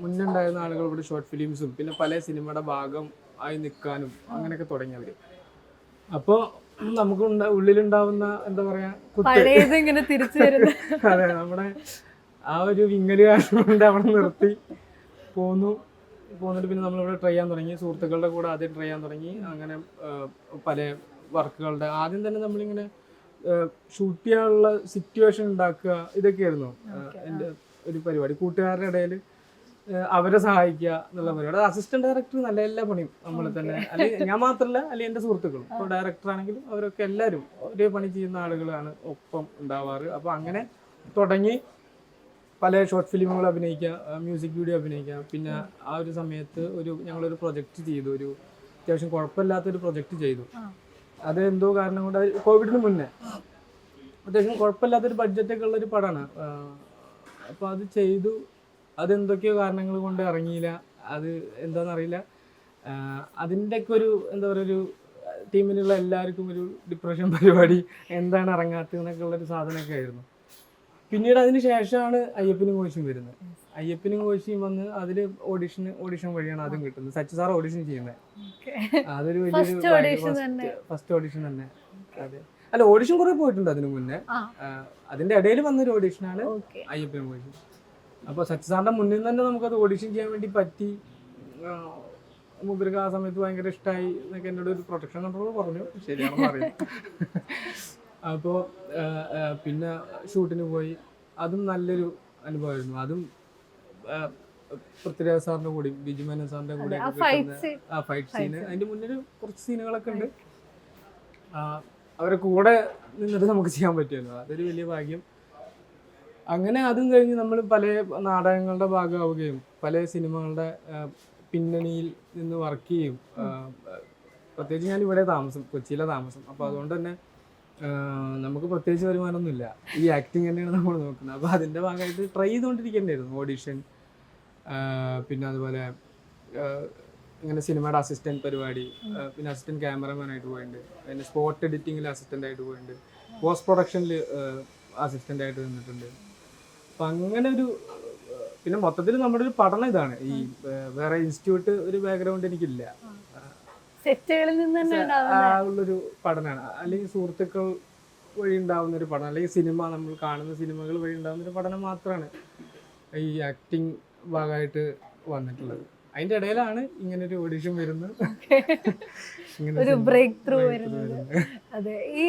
മുന്നേ ഉണ്ടായിരുന്ന ആളുകൾ ഇവിടെ ഷോർട്ട് ഫിലിംസും പിന്നെ പല സിനിമയുടെ ഭാഗം ആയി നിൽക്കാനും അങ്ങനെയൊക്കെ തുടങ്ങിയവർ. അപ്പോൾ നമുക്ക് ഉള്ളിലുണ്ടാവുന്ന എന്താ പറയാ അതെ, നമ്മുടെ ആ ഒരു വിങ്ങല് കൊണ്ട് അവിടെ നിർത്തി പോന്നിട്ട് പിന്നെ നമ്മളിവിടെ ട്രൈ ചെയ്യാൻ തുടങ്ങി. സുഹൃത്തുക്കളുടെ കൂടെ ആദ്യം ട്രൈ ചെയ്യാൻ തുടങ്ങി. അങ്ങനെ പല വർക്കുകളുടെ ആദ്യം തന്നെ നമ്മളിങ്ങനെ ഷൂട്ട് ചെയ്യാനുള്ള സിറ്റുവേഷൻ ഉണ്ടാക്കുക, ഇതൊക്കെയായിരുന്നു എൻ്റെ ഒരു പരിപാടി. കൂട്ടുകാരുടെ ഇടയിൽ അവരെ സഹായിക്കുക എന്നുള്ള പരിപാടി. അസിസ്റ്റന്റ് ഡയറക്ടർ നല്ല എല്ലാ പണിയും നമ്മൾ തന്നെ, അല്ലെങ്കിൽ ഞാൻ മാത്രമല്ല, അല്ലെങ്കിൽ എൻ്റെ സുഹൃത്തുക്കളും ഇപ്പോൾ ഡയറക്ടർ ആണെങ്കിലും അവരൊക്കെ എല്ലാവരും ഒരേ പണി ചെയ്യുന്ന ആളുകളാണ് ഒപ്പം ഉണ്ടാവാറ്. അപ്പോൾ അങ്ങനെ തുടങ്ങി പല ഷോർട്ട് ഫിലിമുകൾ അഭിനയിക്കുക, മ്യൂസിക് വീഡിയോ അഭിനയിക്കുക. പിന്നെ ആ ഒരു സമയത്ത് ഞങ്ങളൊരു പ്രൊജക്റ്റ് ചെയ്തു, ഒരു അത്യാവശ്യം കുഴപ്പമില്ലാത്തൊരു പ്രൊജക്റ്റ് ചെയ്തു. അത് എന്തോ കാരണം കൊണ്ട് കോവിഡിന് മുന്നേ അത്യാവശ്യം കുഴപ്പമില്ലാത്തൊരു ബഡ്ജറ്റൊക്കെ ഉള്ളൊരു പടമാണ്. അപ്പോൾ അത് ചെയ്തു. അതെന്തൊക്കെയോ കാരണങ്ങൾ കൊണ്ട് ഇറങ്ങിയില്ല, അത് എന്താണെന്നറിയില്ല. അതിൻ്റെയൊക്കെ ഒരു എന്താ പറയുക, ഒരു ടീമിലുള്ള എല്ലാവർക്കും ഒരു ഡിപ്രഷൻ പരിപാടി, എന്താണ് ഇറങ്ങാത്തതെന്നൊക്കെ ഉള്ളൊരു സാധനമൊക്കെ ആയിരുന്നു. പിന്നീട് അതിന് ശേഷമാണ് അയ്യപ്പനും കോശിയും വരുന്നത്. അയ്യപ്പനും കോശിയും വന്ന് അതിൽ ഓഡിഷൻ വഴിയാണ് അതും കിട്ടുന്നത്. സച്ചു സാർ ഓഡിഷൻ ചെയ്യുന്നത്. അതൊരു വലിയൊരു ഫസ്റ്റ് ഓഡിഷൻ തന്നെ. അതെ, അല്ല ഓഡിഷൻ കുറെ പോയിട്ടുണ്ട് അതിനു മുന്നേ. അതിന്റെ ഇടയിൽ വന്നൊരു ഓഡിഷനാണ് അയ്യപ്പനും കോശിയും. അപ്പോൾ സച്ചു സാറിന്റെ മുന്നിൽ തന്നെ നമുക്കത് ഓഡിഷൻ ചെയ്യാൻ വേണ്ടി പറ്റി. മൂപ്പർക്ക് ആ സമയത്ത് ഭയങ്കര ഇഷ്ടമായി എന്നൊക്കെ എന്നോട് ഒരു പ്രൊട്ടക്ഷൻ കൺട്രോൾ പറഞ്ഞു. ശരിയാണെന്ന് അറിയാം. അപ്പോൾ പിന്നെ ഷൂട്ടിന് പോയി. അതും നല്ലൊരു അനുഭവമായിരുന്നു. അതും പൃഥ്വിരാജ് സാറിന്റെ കൂടി ബിജു മേനോൻ സാറിന്റെ കൂടെ ആ ഫൈറ്റ് സീന്, അതിന്റെ മുന്നിൽ കുറച്ച് സീനുകളൊക്കെ ഉണ്ട്. അവരെ കൂടെ നിന്നിട്ട് നമുക്ക് ചെയ്യാൻ പറ്റുമല്ലോ, അതൊരു വലിയ ഭാഗ്യം. അങ്ങനെ അതും കഴിഞ്ഞ് നമ്മൾ പല നാടകങ്ങളുടെ ഭാഗമാവുകയും പല സിനിമകളുടെ പിന്നണിയിൽ നിന്ന് വർക്ക് ചെയ്യും. പ്രത്യേകിച്ച് ഞാൻ ഇവിടെ കൊച്ചിയിലെ താമസം. അപ്പോൾ അതുകൊണ്ട് തന്നെ നമുക്ക് പ്രത്യേകിച്ച് വരുമാനമൊന്നുമില്ല. ഈ ആക്ടിങ് തന്നെയാണ് നമ്മൾ നോക്കുന്നത്. അപ്പോൾ അതിൻ്റെ ഭാഗമായിട്ട് ട്രൈ ചെയ്തുകൊണ്ടിരിക്കേണ്ടായിരുന്നു. ഓഡിഷൻ, പിന്നെ അതുപോലെ ഇങ്ങനെ സിനിമയുടെ അസിസ്റ്റൻറ്റ് പരിപാടി, പിന്നെ അസിസ്റ്റൻറ്റ് ക്യാമറമാനായിട്ട് പോയിട്ടുണ്ട്, പിന്നെ സ്പോട്ട് എഡിറ്റിങ്ങിൽ അസിസ്റ്റൻ്റായിട്ട് പോയിട്ടുണ്ട്, പോസ്റ്റ് പ്രൊഡക്ഷനിൽ അസിസ്റ്റൻ്റായിട്ട് നിന്നിട്ടുണ്ട്. അപ്പം അങ്ങനെ ഒരു, പിന്നെ മൊത്തത്തിൽ നമ്മുടെ ഒരു പഠനം ഇതാണ്. ഈ വേറെ ഇൻസ്റ്റിറ്റ്യൂട്ട് ഒരു ബാക്ക്ഗ്രൗണ്ട് എനിക്കില്ല, സെറ്റുകളിൽ നിന്ന് ഉള്ളൊരു പഠനമാണ്. അല്ലെങ്കിൽ സുഹൃത്തുക്കൾ വഴി ഉണ്ടാവുന്ന ഒരു പഠനം, അല്ലെങ്കിൽ സിനിമ, നമ്മൾ കാണുന്ന സിനിമകൾ വഴി ഉണ്ടാകുന്ന ഒരു പഠനം മാത്രമാണ് ഈ ആക്ടിങ് ഭാഗമായിട്ട് വന്നിട്ടുള്ളത്. അതിന്റെ ഇടയിലാണ് ഇങ്ങനെ ഒരു ഓഡിഷൻ വരുന്നത്, ഒരു ബ്രേക്ക് ത്രൂ വരുന്നത്. അതെ, ഈ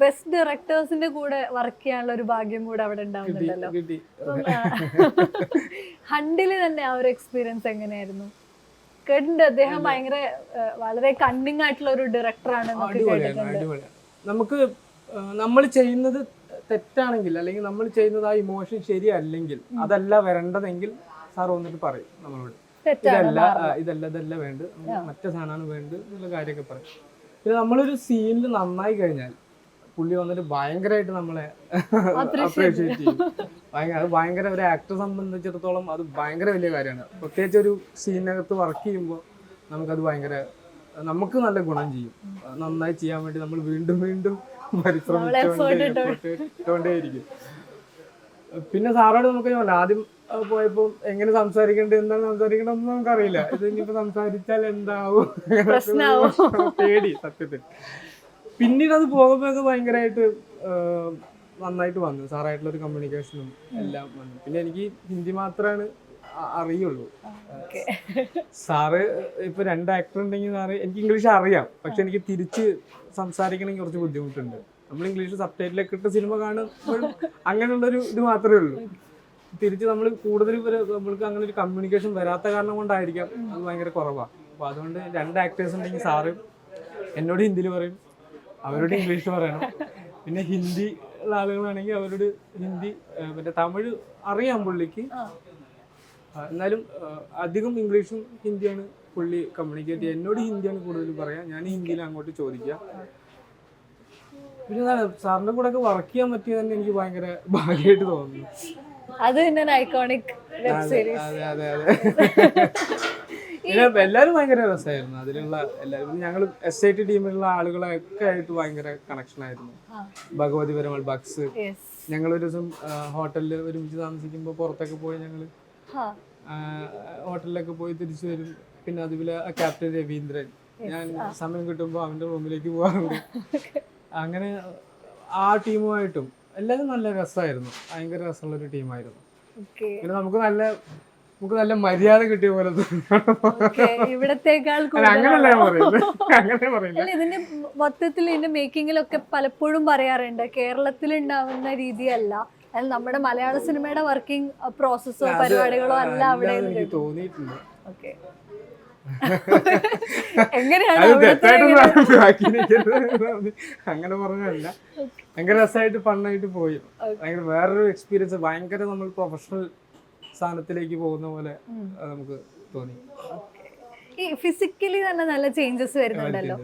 ബെസ്റ്റ് ഡയറക്ടേഴ്സിന്റെ കൂടെ വർക്ക് ചെയ്യാനുള്ള ഒരു ഭാഗ്യം കൂടെ അവിടെ ഉണ്ടാവുന്നുണ്ടല്ലോ. ഹണ്ടില് തന്നെ ആ ഒരു എക്സ്പീരിയൻസ് എങ്ങനെയായിരുന്നു? കേട്ടിട്ടുണ്ട് അദ്ദേഹം ഭയങ്കര വളരെ കണ്ണിങ് ആയിട്ടുള്ള ഒരു ഡയറക്ടറാണ്. നമുക്ക് നമ്മൾ ചെയ്യുന്നത് തെറ്റാണെങ്കിൽ, അല്ലെങ്കിൽ നമ്മൾ ചെയ്യുന്നത് ആ ഇമോഷൻ ശരിയല്ലെങ്കിൽ, അതല്ല വരേണ്ടതെങ്കിൽ സാർ വന്നിട്ട് പറയും നമ്മളോട്, ഇതല്ല വേണ്ടത്, മറ്റേ സാധനമാണ് വേണ്ടത് എന്നുള്ള കാര്യമൊക്കെ പറയും. പിന്നെ നമ്മളൊരു സീനിൽ നന്നായി കഴിഞ്ഞാൽ പുള്ളി വന്നിട്ട് ഭയങ്കരമായിട്ട് നമ്മളെ അപ്രീഷിയേറ്റ് ചെയ്യും. അത് ഭയങ്കര, ഒരു ആക്ടറെ സംബന്ധിച്ചിടത്തോളം അത് ഭയങ്കര വലിയ കാര്യമാണ്. പ്രത്യേകിച്ച് ഒരു സീനിനകത്ത് വർക്ക് ചെയ്യുമ്പോൾ നമുക്കത് ഭയങ്കര, നമുക്ക് നല്ല ഗുണം ചെയ്യും. നന്നായി ചെയ്യാൻ വേണ്ടി നമ്മൾ വീണ്ടും വീണ്ടും പരിശ്രമിച്ചുകൊണ്ടേയിരിക്കും. പിന്നെ സാറോട് നമുക്ക് ആദ്യം പോയപ്പോൾ എങ്ങനെ സംസാരിക്കേണ്ടത്, എന്താണ് സംസാരിക്കേണ്ടതെന്ന് നമുക്കറിയില്ല. ഇത് ഇനിയിപ്പോ സംസാരിച്ചാൽ എന്താവും, പേടി സത്യത്തിൽ. പിന്നീട് അത് പോകുമ്പോഴൊക്കെ ഭയങ്കരമായിട്ട് നന്നായിട്ട് വന്നു. സാറായിട്ടുള്ള ഒരു കമ്മ്യൂണിക്കേഷനും എല്ലാം വന്നു. പിന്നെ എനിക്ക് ഹിന്ദി മാത്രമാണ് അറിയുള്ളൂ. സാറ് ഇപ്പൊ 2 ആക്ടർ ഉണ്ടെങ്കിൽ സാറ്, എനിക്ക് ഇംഗ്ലീഷ് അറിയാം, പക്ഷെ എനിക്ക് തിരിച്ച് സംസാരിക്കണമെങ്കിൽ കുറച്ച് ബുദ്ധിമുട്ടുണ്ട്. നമ്മൾ ഇംഗ്ലീഷ് സബ്ടൈറ്റിലൊക്കെ ഇട്ട് സിനിമ കാണുമ്പോഴും അങ്ങനെയുള്ളൊരു ഇത് മാത്രമേ ഉള്ളൂ. തിരിച്ച് നമ്മൾ കൂടുതൽ നമ്മൾക്ക് അങ്ങനെ ഒരു കമ്മ്യൂണിക്കേഷൻ വരാത്ത കാരണം കൊണ്ടായിരിക്കാം അത് ഭയങ്കര കുറവാണ്. അപ്പോൾ അതുകൊണ്ട് 2 ആക്ടേഴ്സ് ഉണ്ടെങ്കിൽ സാറ് എന്നോട് ഹിന്ദിയിൽ പറയും, അവരോട് ഇംഗ്ലീഷ് പറയണം. പിന്നെ ഹിന്ദി ഉള്ള ആളുകളാണെങ്കിൽ അവരോട് ഹിന്ദി, മറ്റേ തമിഴ് അറിയാം പുള്ളിക്ക്, എന്നാലും അധികം ഇംഗ്ലീഷും ഹിന്ദിയാണ് പുള്ളി കമ്മ്യൂണിക്കേറ്റ് ചെയ്യുക. എന്നോട് ഹിന്ദിയാണ് കൂടുതൽ പറയാം, ഞാൻ ഹിന്ദിയിൽ അങ്ങോട്ട് ചോദിക്കുക. പിന്നെ സാറിൻ്റെ കൂടെ ഒക്കെ വർക്ക് ചെയ്യാൻ പറ്റിയത് തന്നെ എനിക്ക് ഭയങ്കര ഭാഗ്യമായിട്ട് തോന്നുന്നു. അത് തന്നെ ഐക്കോണിക് വെബ് സീരീസ്. അതെ. എല്ലാവരും ഭയങ്കര രസമായിരുന്നു അതിലുള്ള എല്ലാവരും. ഞങ്ങൾ SIT ടീമിലുള്ള ആളുകളൊക്കെ ആയിട്ട് ഭയങ്കര കണക്ഷൻ ആയിരുന്നു. ഭഗവതി പെരുമാൾ, ബക്സ്, ഞങ്ങളൊരു ദിവസം ഹോട്ടലിൽ ഒരുമിച്ച് താമസിക്കുമ്പോൾ പുറത്തൊക്കെ പോയി ഞങ്ങൾ ഹോട്ടലിലൊക്കെ പോയി തിരിച്ചു വരും. പിന്നെ അതുപോലെ ക്യാപ്റ്റൻ രവീന്ദ്രൻ, ഞാൻ സമയം കിട്ടുമ്പോൾ അവൻ്റെ റൂമിലേക്ക് പോകാറുണ്ട്. അങ്ങനെ ആ ടീമുമായിട്ടും എല്ലാവരും നല്ല രസമായിരുന്നു, ഭയങ്കര രസമുള്ളൊരു ടീമായിരുന്നു. പിന്നെ നമുക്ക് നല്ല മര്യാദ കിട്ടിയ പോലെ ഇവിടത്തേക്കാൾ ഇതിന്റെ മൊത്തത്തിൽ ഇതിന്റെ മേക്കിങ്ങിലൊക്കെ പലപ്പോഴും പറയാറുണ്ട്, കേരളത്തിൽ ഉണ്ടാവുന്ന രീതിയല്ല അല്ല നമ്മുടെ മലയാള സിനിമയുടെ വർക്കിംഗ് പ്രോസസ്സോ പരിപാടികളോ അല്ല അവിടെ എനിക്ക് തോന്നിയിട്ടുണ്ട്. ഓക്കെ എങ്ങനെയാണ് അത് അവിടുത്തെ തെറ്റായിട്ടൊന്നും ആക്കിയിരിക്കരുത്. അങ്ങനെ പറഞ്ഞല്ല, ഭയങ്കര രസമായിട്ട് ഫണ്ണായിട്ട് പോയി. ഭയങ്കര വേറൊരു എക്സ്പീരിയൻസ്, ഭയങ്കര നമ്മൾ പ്രൊഫഷണൽ സ്ഥാനത്തിലേക്ക് പോകുന്ന പോലെ നമുക്ക് തോന്നി. ഈ ഫിസിക്കലി തന്നെ നല്ല ചേഞ്ചസ് വരുന്നുണ്ടല്ലോ.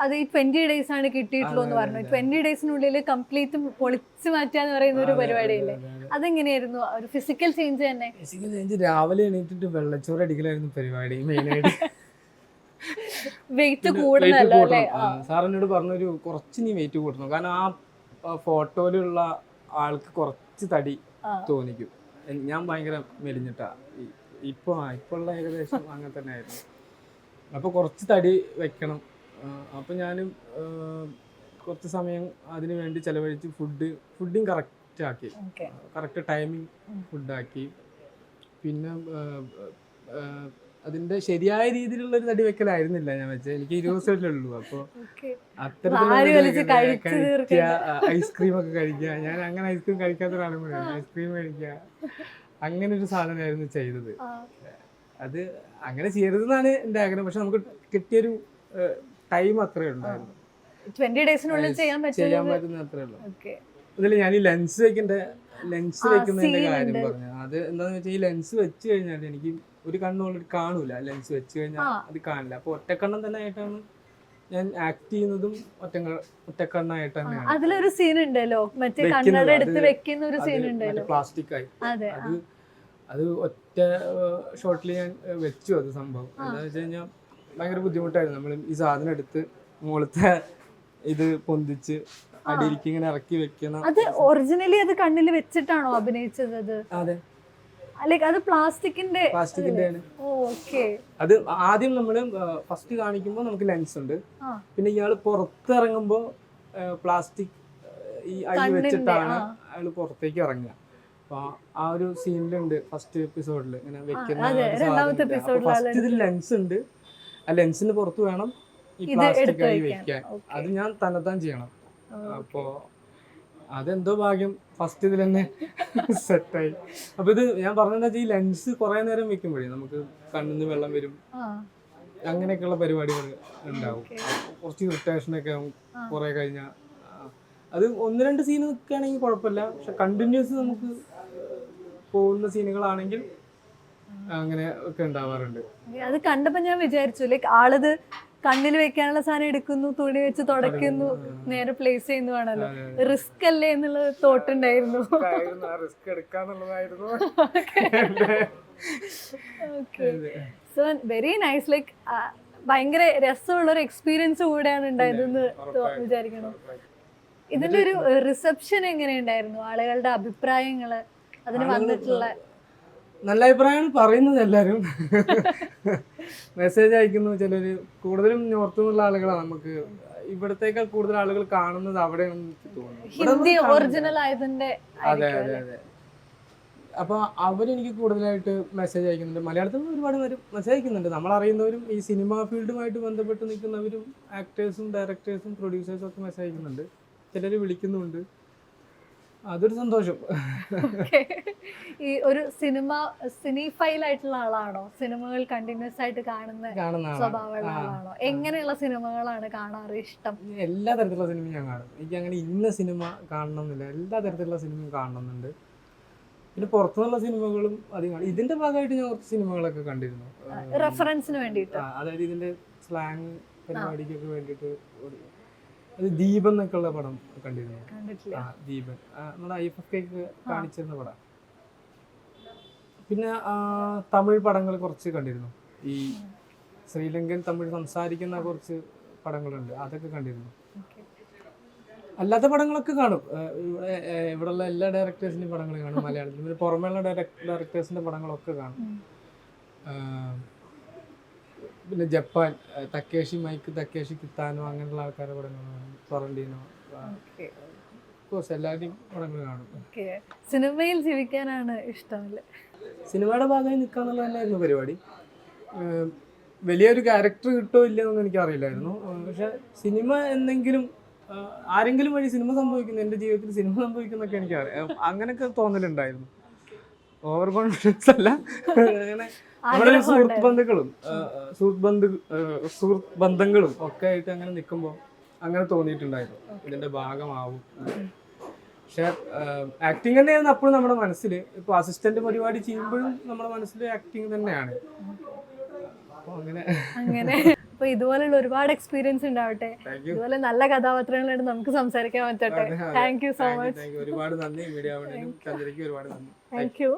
അത് ഈ 20 days ആണ് കിട്ടിയിട്ടുള്ളൂ എന്ന് പറഞ്ഞു. 20 daysനുള്ളിൽ കംപ്ലീറ്റ് പൊളിച്ചു മാറ്റുക എന്ന് പറയുന്ന ഒരു പരിപാടിയില്ലേ, അതെങ്ങനെയായിരുന്നു ഒരു ഫിസിക്കൽ ചേഞ്ച് തന്നെ? ഫിസിക്കൽ ചേഞ്ച് രാവിലെ എണീറ്റിട്ട് വെള്ളച്ചോറ് അടിക്കലായിരുന്നു പരിപാടി മെയിനായിട്ട്. വെയിറ്റ് കൂടുതലല്ലോ അല്ലേ? സാർ എന്നോട് പറഞ്ഞൊരു കുറച്ച് നീ വെയിറ്റ് കൂട്ടണം, കാരണം ആ ഫോട്ടോയിലുള്ള ആൾക്ക് കുറച്ച് തടി തോന്നിക്കും. ഞാൻ ഭയങ്കര മെലിഞ്ഞിട്ടാ ഇപ്പൊ ഉള്ള ഏകദേശം അങ്ങനെ തന്നെ ആയിരുന്നു. അപ്പോൾ കുറച്ച് തടി വെക്കണം. അപ്പോൾ ഞാനും കുറച്ച് സമയം അതിന് വേണ്ടി ചിലവഴിച്ച് ഫുഡിങ് കറക്റ്റ് ആക്കി, കറക്റ്റ് ടൈമിങ് ഫുഡാക്കി. പിന്നെ അതിന്റെ ശരിയായ രീതിയിലുള്ള ഒരു തടി വെക്കലായിരുന്നില്ല ഞാൻ വെച്ചത്. എനിക്ക് 20 ദിവസമല്ലേ ഉള്ളൂ. അപ്പോൾ അത്തരത്തിലുള്ള ഐസ്ക്രീം ഒക്കെ കഴിക്കുക. ഞാൻ അങ്ങനെ ഐസ്ക്രീം കഴിക്കാത്ത ഒരാളും കൂടെ, ഐസ്ക്രീം കഴിക്കുക, അങ്ങനെ ഒരു സാധനമായിരുന്നു ചെയ്തത്. അത് അങ്ങനെ ചെയ്യരുതെന്നാണ് എൻ്റെ ആഗ്രഹം. പക്ഷെ നമുക്ക് കിട്ടിയൊരു ടൈം അത്രേ ഉണ്ടായിരുന്നു. 20 daysനുള്ളിൽ ചെയ്യാൻ പറ്റുന്ന അത്രേ ഉള്ളൂ. അതിൽ ഞാൻ ഈ ലെൻസ് വെക്കുന്നതിന്റെ കാര്യം പറഞ്ഞു. അത് എന്താന്ന് വെച്ചാൽ ഈ ലെൻസ് വെച്ച് കഴിഞ്ഞാൽ എനിക്ക് ഒരു കണ്ണുകൊണ്ട് കാണൂല. ലെൻസ് വെച്ച് കഴിഞ്ഞാൽ അത് കാണില്ല. അപ്പൊ ഒറ്റക്കണ്ണം തന്നെ ആയിട്ടാണ് ഞാൻ ആക്ട് ചെയ്യുന്നതും, ഒറ്റക്കണ്ണായിട്ട് തന്നെയാണ്. അതിലൊരു സീൻ ഉണ്ടല്ലോ, മറ്റേ കണ്ണട എടുത്ത് വെക്കുന്ന ഒരു സീൻ ഉണ്ടല്ലോ, പ്ലാസ്റ്റിക് ആയി. അത് ഒറ്റ ഷോട്ടിൽ ഞാൻ വെച്ചു. അത് സംഭവം എന്താണെന്ന് വെച്ച് കഴിഞ്ഞാൽ ഭയങ്കര ബുദ്ധിമുട്ടായിരുന്നു. നമ്മൾ ഈ സാധനം എടുത്ത് മുകളത്തെ ഇത് പൊന്തിച്ച് അടിയിലേക്ക് ഇങ്ങനെ ഇറക്കി വെക്കണം. അത് ഒറിജിനലി അത് കണ്ണിൽ വെച്ചിട്ടാണോ അഭിനയിച്ചത്? അതെ, അത് പ്ലാസ്റ്റിക്കിന്റെ ആണ്. അത് ആദ്യം നമ്മള് ഫസ്റ്റ് കാണിക്കുമ്പോൾ നമുക്ക് ലെൻസ് ഉണ്ട്. പിന്നെ ഇയാള് പുറത്തിറങ്ങുമ്പോ പ്ലാസ്റ്റിക് ഈ അരി വെച്ചിട്ടാണ് അയാള് പുറത്തേക്ക് ഇറങ്ങുക. അപ്പൊ ആ ഒരു സീനിലുണ്ട് ഫസ്റ്റ് എപ്പിസോഡിൽ ഇങ്ങനെ വെക്കുന്ന. ഫസ്റ്റ് ഇതിൽ ലെൻസ് ഉണ്ട്. ആ ലെൻസിന് പുറത്ത് വേണം ഈ പ്ലാസ്റ്റിക് ആയി വെക്കാൻ. അത് ഞാൻ തന്നെത്താൻ ചെയ്യണം. അപ്പോ അതെന്തോ ഭാഗ്യം ഫസ്റ്റ് ഇതിൽ തന്നെ സെറ്റായി. അപ്പൊ ഇത് ഞാൻ പറഞ്ഞെന്താ വെച്ചാൽ ഈ ലെൻസ് കുറെ നേരം വെക്കുമ്പോഴേ നമുക്ക് കണ്ണിന്ന് വെള്ളം വരും, അങ്ങനെയൊക്കെയുള്ള പരിപാടികൾ ഉണ്ടാവും. കുറച്ച് ഇറിറ്റേഷനൊക്കെ ആവും കുറെ കഴിഞ്ഞാൽ. അത് 1-2 സീൻ നിൽക്കുകയാണെങ്കിൽ കുഴപ്പമില്ല. പക്ഷെ കണ്ടിന്യൂസ് നമുക്ക് പോകുന്ന സീനുകളാണെങ്കിൽ അങ്ങനെ ഒക്കെ ഉണ്ടാവാറുണ്ട്. അത് കണ്ടപ്പോ ഞാൻ വിചാരിച്ചു ലൈക്ക് ആളത് കണ്ണിൽ വെക്കാനുള്ള സാധനം എടുക്കുന്നു, തുണി വെച്ച് തുടയ്ക്കുന്നു, നേരെ പ്ലേസ് ചെയ്യുന്നതാണല്ലോ. റിസ്ക് അല്ലേ എന്നുള്ള തോട്ട് ഉണ്ടായിരുന്നു. So very nice. ലൈക്ക് ഭയങ്കര രസമുള്ള ഒരു എക്സ്പീരിയൻസ് കൂടെയാണ് ഉണ്ടായതെന്ന് വിചാരിക്കണം. ഇതിന്റെ ഒരു റിസപ്ഷൻ എങ്ങനെയുണ്ടായിരുന്നു? ആളുകളുടെ അഭിപ്രായങ്ങള് അതിന് വന്നിട്ടുള്ള? നല്ല അഭിപ്രായമാണ് പറയുന്നത് എല്ലാവരും. മെസ്സേജ് അയക്കുന്നു ചിലര്. കൂടുതലും നോർത്ത് നിന്നുള്ള ആളുകളാണ്. നമുക്ക് ഇവിടത്തേക്കാൾ കൂടുതൽ ആളുകൾ കാണുന്നത് അവിടെയാണെന്ന് തോന്നുന്നു. ഹിന്ദി ഒറിജിനൽ ആയതിന്റെ. അതെ അതെ അതെ. അപ്പൊ അവരെനിക്ക് കൂടുതലായിട്ട് മെസ്സേജ് അയക്കുന്നുണ്ട്. മലയാളത്തിൽ നിന്ന് ഒരുപാട് പേര് മെസ്സേജ് അയക്കുന്നുണ്ട്. നമ്മൾ അറിയുന്നവരും ഈ സിനിമ ഫീൽഡുമായിട്ട് ബന്ധപ്പെട്ട് നിൽക്കുന്നവരും ആക്ടേഴ്സും ഡയറക്ടേഴ്സും പ്രൊഡ്യൂസേഴ്സും ഒക്കെ മെസ്സേജ് അയക്കുന്നുണ്ട്. ചിലര് വിളിക്കുന്നുണ്ട്. അതൊരു സന്തോഷം. ഈ ഒരു സിനിഫൈൽ ആയിട്ടുള്ള ആളാണോ? സിനിമകൾ കണ്ടിന്യൂസ് ആയിട്ട് കാണുന്ന സ്വഭാവമുള്ള ആളാണോ? എങ്ങനെയുള്ള സിനിമകളാണ് കാണാറ് ഇഷ്ടം? എല്ലാ തരത്തിലുള്ള സിനിമയും ഞാൻ കാണും. എനിക്ക് അങ്ങനെ ഇന്ന സിനിമ കാണണമെന്നില്ല, എല്ലാ തരത്തിലുള്ള സിനിമയും കാണണമെന്നുണ്ട്. പിന്നെ പുറത്തുനിന്നുള്ള സിനിമകളും അധികം കാണും. ഇതിന്റെ ഭാഗമായിട്ട് ഞാൻ കുറച്ച് സിനിമകളൊക്കെ കണ്ടിരുന്നു, റെഫറൻസിന് വേണ്ടിയിട്ട്. അതായത് ഇതിന്റെ സ്ലാങ് പരിപാടിക്കൊക്കെ വേണ്ടിയിട്ട്. അത് ദീപൻ എന്നൊക്കെ ഉള്ള പടം കണ്ടിരുന്നു. ദീപൻ നമ്മുടെ IFFK കാണിച്ചിരുന്ന പടം. പിന്നെ തമിഴ് പടങ്ങൾ കുറച്ച് കണ്ടിരുന്നു. ഈ ശ്രീലങ്കൻ തമിഴ് സംസാരിക്കുന്ന കുറച്ച് പടങ്ങളുണ്ട്, അതൊക്കെ കണ്ടിരുന്നു. അല്ലാത്ത പടങ്ങളൊക്കെ കാണും. ഇവിടെയുള്ള എല്ലാ ഡയറക്ടേഴ്സിൻ്റെയും പടങ്ങൾ കാണും. മലയാളത്തിൽ പിന്നെ പുറമേയുള്ള ഡയറക്ടേഴ്സിൻ്റെ പടങ്ങളൊക്കെ കാണും. പിന്നെ ജപ്പാൻ തക്കേഷി കിത്താനോ അങ്ങനെയുള്ള ആൾക്കാരുടെ പടങ്ങൾ കാണും. ടൊറന്റീനോ, എല്ലാവരുടെയും പടങ്ങൾ കാണും. സിനിമയിൽ ജീവിക്കാനാണ് ഇഷ്ടമല്ലേ? സിനിമയുടെ ഭാഗമായി നിൽക്കാന്നുള്ള തന്നെയായിരുന്നു പരിപാടി. വലിയൊരു ക്യാരക്ടർ കിട്ടോ ഇല്ലയെന്നൊന്നും എനിക്കറിയില്ലായിരുന്നു. പക്ഷെ സിനിമ എന്തെങ്കിലും ആരെങ്കിലും വഴി സിനിമ സംഭവിക്കുന്നു, എൻ്റെ ജീവിതത്തിൽ സിനിമ സംഭവിക്കുന്നൊക്കെ എനിക്കറിയാം. അങ്ങനെയൊക്കെ തോന്നലുണ്ടായിരുന്നു. ഓവർ കോൺഫിഡൻസ് അല്ല, അങ്ങനെ നമ്മുടെ സുഹൃത്ത് ബന്ധങ്ങളും ഒക്കെ ആയിട്ട് അങ്ങനെ നിൽക്കുമ്പോൾ അങ്ങനെ തോന്നിയിട്ടുണ്ടായിരുന്നു ഇതിന്റെ ഭാഗമാവും. പക്ഷെ ആക്ടിങ് തന്നെയായിരുന്നു അപ്പോഴും നമ്മുടെ മനസ്സിൽ. ഇപ്പൊ അസിസ്റ്റന്റ് പരിപാടി ചെയ്യുമ്പോഴും നമ്മുടെ മനസ്സിൽ ആക്ടിങ് തന്നെയാണ്. അപ്പൊ അങ്ങനെ അപ്പൊ ഇതുപോലുള്ള ഒരുപാട് എക്സ്പീരിയൻസ് ഉണ്ടാവട്ടെ, ഇതുപോലെ നല്ല കഥാപാത്രങ്ങളായിട്ട് നമുക്ക് സംസാരിക്കാൻ പറ്റട്ടെ. Thank you so much. ഒരുപാട് നന്ദി മീഡിയ. ഒരുപാട് നന്ദി. Thank U.